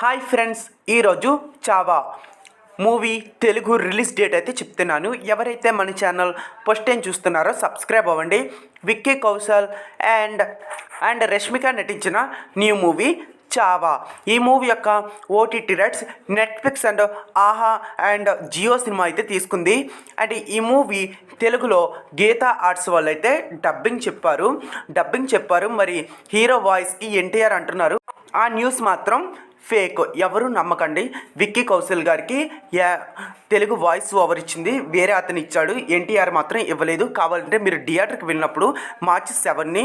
Hi friends, ఈరోజు Chhaava movie Telugu release date అయితే చెప్తున్నాను. ఎవరైతే మన ఛానల్ ఫస్ట్ టైం చూస్తున్నారో సబ్స్క్రైబ్ అవ్వండి. విక్కీ కౌశల్ అండ్ రష్మిక నటించిన న్యూ మూవీ చావా. ఈ మూవీ యొక్క ఓటీటీ రైట్స్ నెట్ఫ్లిక్స్ అండ్ ఆహా అండ్ జియో సినిమా అయితే తీసుకుంది. అండ్ ఈ మూవీ తెలుగులో గీతా ఆర్ట్స్ వాళ్ళు అయితే డబ్బింగ్ చెప్పారు. మరి హీరో వాయిస్కి ఎన్టీఆర్ అంటున్నారు. ఆ న్యూస్ మాత్రం ఫేక్, ఎవరు నమ్మకండి. విక్కీ కౌశల్ గారికి తెలుగు వాయిస్ ఓవర్ ఇచ్చింది, వేరే అతను ఇచ్చాడు, ఎన్టీఆర్ మాత్రం ఇవ్వలేదు. కావాలంటే మీరు థియేటర్కి వెళ్ళినప్పుడు మార్చి 7ని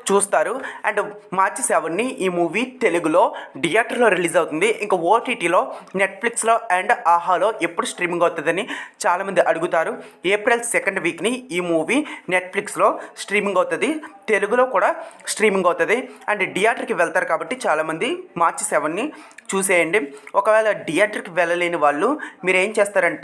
చూస్తారు. అండ్ మార్చి 7ని ఈ మూవీ తెలుగులో థియేటర్లో రిలీజ్ అవుతుంది. ఇంకా ఓటీటీలో నెట్ఫ్లిక్స్లో అండ్ ఆహాలో ఎప్పుడు స్ట్రీమింగ్ అవుతుందని చాలామంది అడుగుతారు. ఏప్రిల్ 2nd వీక్ని ఈ మూవీ నెట్ఫ్లిక్స్లో స్ట్రీమింగ్ అవుతుంది, తెలుగులో కూడా స్ట్రీమింగ్ అవుతుంది. అండ్ థియేటర్కి వెళ్తారు కాబట్టి చాలామంది మార్చి 7ని చూసేయండి. ఒకవేళ థియేటర్కి వెళ్ళలేని వాళ్ళు మీరు ఏం చేస్తారంటే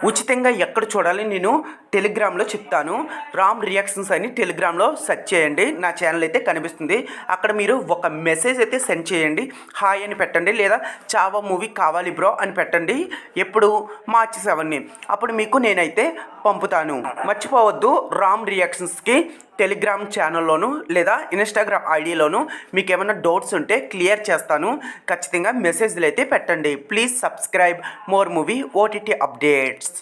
ఉచితంగా ఎక్కడ చూడాలి నేను టెలిగ్రామ్లో చెప్తాను. రామ్ రియాక్షన్స్ అని టెలిగ్రామ్లో సెర్చ్ చేయండి, నా ఛానల్ అయితే కనిపిస్తుంది. అక్కడ మీరు ఒక మెసేజ్ అయితే సెండ్ చేయండి, హాయ్ అని పెట్టండి, లేదా చావా మూవీ కావాలి బ్రో అని పెట్టండి. ఎప్పుడు మార్చి 7ని, అప్పుడు మీకు నేనైతే పంపుతాను. మర్చిపోవద్దు, రామ్ రియాక్షన్స్కి టెలిగ్రామ్ ఛానల్లోను లేదా ఇన్స్టాగ్రామ్ ఐడిలోను మీకు ఏమైనా డౌట్స్ ఉంటే క్లియర్ చేస్తాను. ఖచ్చితంగా మెసేజ్లు అయితే పెట్టండి. Please subscribe more movie OTT updates.